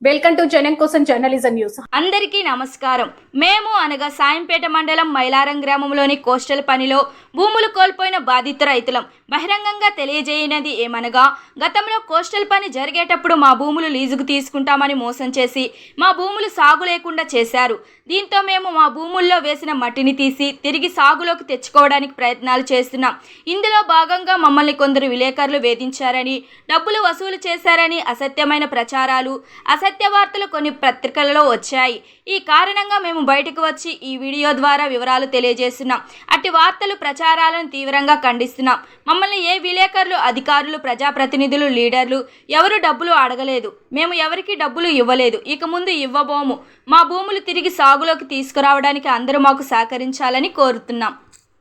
Welcome to జనం కోసం journalism news. అందరికీ నమస్కారం. మేము అనగా సాయంపేట మండలం మైలారం గ్రామంలోని కోస్టల్ పనిలో భూములు కోల్పోయిన బాధిత రైతులం బహిరంగంగా తెలియజేయనది ఏమనగా, గతంలో కోస్టల్ పని జరిగేటప్పుడు మా భూములు లీజుకు తీసుకుంటామని మోసం చేసి మా భూములు సాగు లేకుండా చేశారు. దీంతో మేము మా భూముల్లో వేసిన మట్టిని తీసి తిరిగి సాగులోకి తెచ్చుకోవడానికి ప్రయత్నాలు చేస్తున్నాం. ఇందులో భాగంగా మమ్మల్ని కొందరు విలేకరులు వేధించారని, డబ్బులు వసూలు చేశారని అసత్యమైన ప్రచారాలు, అసత్య వార్తలు కొన్ని పత్రికలలో వచ్చాయి. ఈ కారణంగా మేము బయటకు వచ్చి ఈ వీడియో ద్వారా వివరాలు తెలియజేస్తున్నాం. అట్టి వార్తలు ప్రచారాలను తీవ్రంగా ఖండిస్తున్నాం. మమ్మల్ని ఏ విలేకరులు, అధికారులు, ప్రజాప్రతినిధులు, లీడర్లు ఎవరు డబ్బులు అడగలేదు. మేము ఎవరికి డబ్బులు ఇవ్వలేదు, ఇక ముందు ఇవ్వబోము. మా భూములు తిరిగి సాగులోకి తీసుకురావడానికి అందరూ మాకు సహకరించాలని కోరుతున్నాం.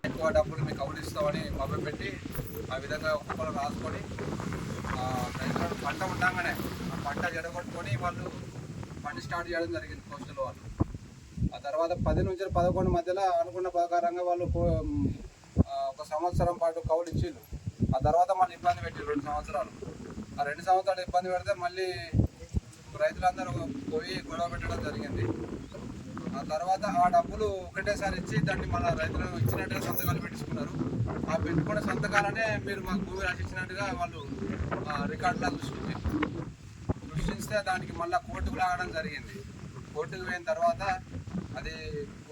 ఎక్కువ డబ్బులు మీకు అవుడిస్తామని మొదలుపెట్టి ఆ విధంగా ఒక్కొక్కరు రాసుకొని రైతులు పంట ఉండగానే ఆ పంట జడగొట్టుకొని వాళ్ళు పని స్టార్ట్ చేయడం జరిగింది కోస్టల్ వాళ్ళు. ఆ తర్వాత 10 నుంచి 11 మధ్యలో అనుకున్న ప్రకారంగా వాళ్ళు ఒక సంవత్సరం పాటు కౌలు ఇచ్చిండ్రు. ఆ తర్వాత మళ్ళీ ఇబ్బంది పెట్టి 2 సంవత్సరాలు. ఆ 2 సంవత్సరాలు ఇబ్బంది పెడితే మళ్ళీ రైతులందరూ పోయి గొడవ పెట్టడం జరిగింది. ఆ తర్వాత ఆ డబ్బులు ఒకటేసారి ఇచ్చి దాన్ని మళ్ళీ రైతులు ఇచ్చినట్టుగా సంతకాలు పెట్టించుకున్నారు. ఆ పెట్టుకున్న సంతకాలనే మీరు మాకు భూమి రాసిచ్చినట్టుగా వాళ్ళు రికార్డులా సృష్టిస్తే దానికి మళ్ళీ కోర్టుకు లాగడం జరిగింది. కోర్టుకు పోయిన తర్వాత అది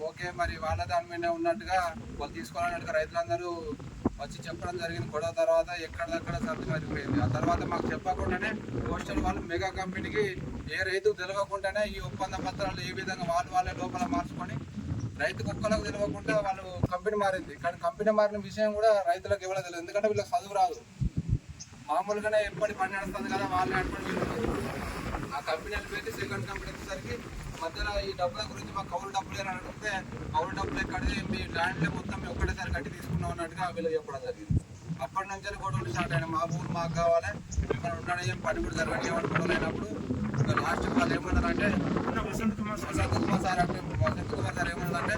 ఓకే, మరి వాళ్ళ దాని మీద ఉన్నట్టుగా వాళ్ళు తీసుకోవాలన్నట్టుగా రైతులందరూ వచ్చి చెప్పడం జరిగింది. గొడవ తర్వాత ఎక్కడదక్కడ సర్ది మరిపోయింది. ఆ తర్వాత మాకు చెప్పకుండానే కోస్టల్ వాళ్ళు మెగా కంపెనీకి ఏ రైతుకు తెలియకుండానే ఈ ఒప్పంద పత్రాలు ఏ విధంగా వాళ్ళే లోపల మార్చుకొని రైతు కుక్కలకు తెలియకుండా వాళ్ళు కంపెనీ మారింది. కానీ కంపెనీ మారిన విషయం కూడా రైతులకు ఎవరో తెలియదు. ఎందుకంటే వీళ్ళకి చదువు రాదు. మామూలుగానే ఎప్పటి పని నడుస్తుంది కదా, వాళ్ళు నడుపుకొని ఆ కంపెనీలు పెట్టి సెకండ్ కంపెనీ వచ్చేసరికి మధ్యలో ఈ డబ్బుల గురించి మాకు కౌలు డబ్బులు అని అడిగితే కౌలు డబ్బులు ఎక్కడిది, మీ ల్యాండ్లే మొత్తం మేము ఒక్కటేసారి కట్టి తీసుకున్నాం అన్నట్టుగా వీళ్ళు చెప్పడం జరిగింది. అప్పటి నుంచి గొడవలు స్టార్ట్ అయినా మా ఊరు మాకు కావాలి, మిమ్మల్ని ఉండడం ఏం పని కూడా జరగని ఏమని గొడవలు అయినప్పుడు ఇంకా లాస్ట్ వాళ్ళు ఏమన్నారంటే వసంత్ కుమార్ సార్ ఏమన్నారంటే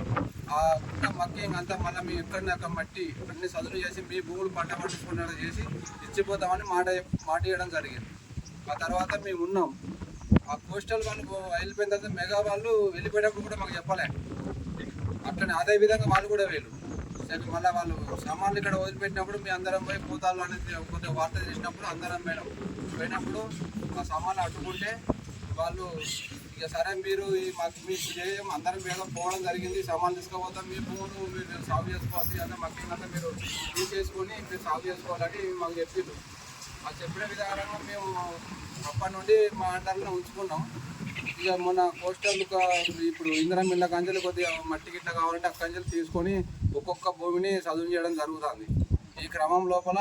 ఆ ఉన్న మక్కింగ్ అంతా మళ్ళీ మీ ఎక్కడిని అక్కడ మట్టి అన్ని సదులు చేసి మీ భూములు పంట పండించుకున్నట్టు చేసి ఇచ్చిపోతామని మాట ఇవ్వడం జరిగింది. ఆ తర్వాత మేము ఉన్నాం. ఆ కోస్టల్ వాళ్ళు వెళ్ళిపోయిన తర్వాత మెగా వాళ్ళు వెళ్ళిపోయేటప్పుడు కూడా మాకు చెప్పలే. అట్లనే అదే విధంగా వాళ్ళు కూడా వేలు సరే మళ్ళీ వాళ్ళు సామాన్లు ఇక్కడ వదిలిపెట్టినప్పుడు మీ అందరం పోయి పూతాలు అనేది కొద్దిగా వార్త చేసినప్పుడు అందరం పోయినప్పుడు మా సామాన్లు అడ్డుకుంటే వాళ్ళు ఇక సరే మీరు మాకు మీకు చేయం అందరం వేగం పోవడం జరిగింది. సామాన్లు తీసుకుపోతాం, మీ భూములు మీరు సాగు చేసుకోవాలి అంటే మాకు ఏంటంటే మీరు తీసేసుకొని మీరు సాగు చేసుకోవాలని మాకు చెప్పిండ్రు. ఆ చెప్పిన విధానంగా మేము అప్పటి నుండి మా అండర్లో ఉంచుకున్నాం. ఇక మన కోస్టల్ ఇప్పుడు ఇందిరా మిల్ల కంచెలు కొద్దిగా మట్టి గిట్ట కావాలంటే ఆ కంచెలు తీసుకొని ఒక్కొక్క భూమిని చదువు చేయడం జరుగుతుంది. ఈ క్రమం లోపల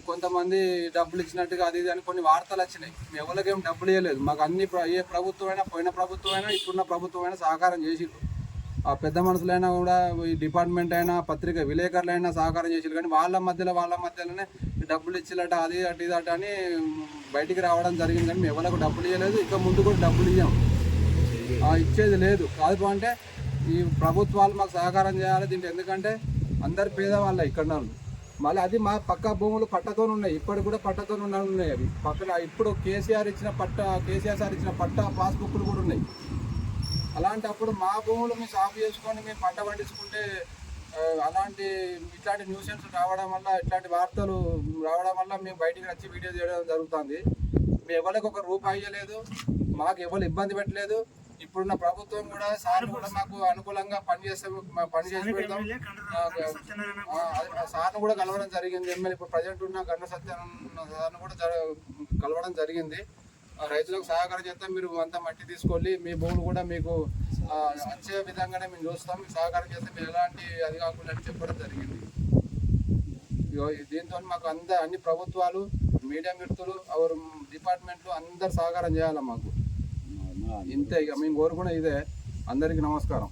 కొంతమంది డబ్బులు ఇచ్చినట్టుగా అది ఇది అని కొన్ని వార్తలు వచ్చినాయి. మేము ఎవరికేం డబ్బులు ఇవ్వలేదు. మాకు అన్ని ఏ ప్రభుత్వమైనా, పోయిన ప్రభుత్వమైనా, ఇప్పుడున్న ప్రభుత్వమైనా సహకారం చేసిరు. ఆ పెద్ద మనుషులైనా కూడా ఈ డిపార్ట్మెంట్ అయినా, పత్రిక విలేకరులైనా సహకారం చేసిరు. కానీ వాళ్ళ మధ్యలోనే డబ్బులు ఇచ్చినట్టు అది అటు ఇది అటు అని బయటికి రావడం జరిగింది. కానీ మేము ఎవరికి డబ్బులు ఇవ్వలేదు, ఇక ముందు కూడా డబ్బులు ఇవ్వం, ఇచ్చేది లేదు. కాదు అంటే ఈ ప్రభుత్వాలు మాకు సహకారం చేయాలి దీంట్లో. ఎందుకంటే అందరు పేదవాళ్ళే ఇక్కడ. మళ్ళీ అది మా పక్క భూములు పట్టతో ఉన్నాయి, ఇప్పటికి కూడా పట్టతో ఉన్నాయి. అవి పక్కన ఇప్పుడు కేసీఆర్ సార్ ఇచ్చిన పట్ట పాస్బుక్లు కూడా ఉన్నాయి. అలాంటప్పుడు మా భూములు మేము సాగు చేసుకొని మేము పంట పండించుకుంటే ఇట్లాంటి న్యూసెన్స్ రావడం వల్ల, ఇట్లాంటి వార్తలు రావడం వల్ల మేము బయటికి వచ్చి వీడియో చేయడం జరుగుతుంది. మేము ఎవరికి ఒక రూపాయి ఇవ్వలేదు, మాకు ఎవరు ఇబ్బంది పెట్టలేదు. ఇప్పుడున్న ప్రభుత్వం కూడా సార్ కూడా మాకు అనుకూలంగా పనిచేసి పెడతాం. సార్ను కూడా కలవడం జరిగింది. ఎమ్మెల్యే ఇప్పుడు ప్రజెంట్ ఉన్న గన్న సత్యనారాయణ సార్ను కూడా కలవడం జరిగింది. రైతులకు సహకారం చేస్తాం, మీరు అంతా మట్టి తీసుకోవాలి, మీ భూములు కూడా మీకు వచ్చే విధంగానే మేము చూస్తాం, సహకారం చేస్తే మీరు ఎలాంటి అది కాకుండా అని చెప్పడం జరిగింది. దీంతో మాకు అన్ని ప్రభుత్వాలు, మీడియా మిత్రులు, అవర్ డిపార్ట్మెంట్లు అందరు సహకారం చేయాలి మాకు. ఇంతే ఇక మేము కోరుకునే ఇదే. అందరికీ నమస్కారం.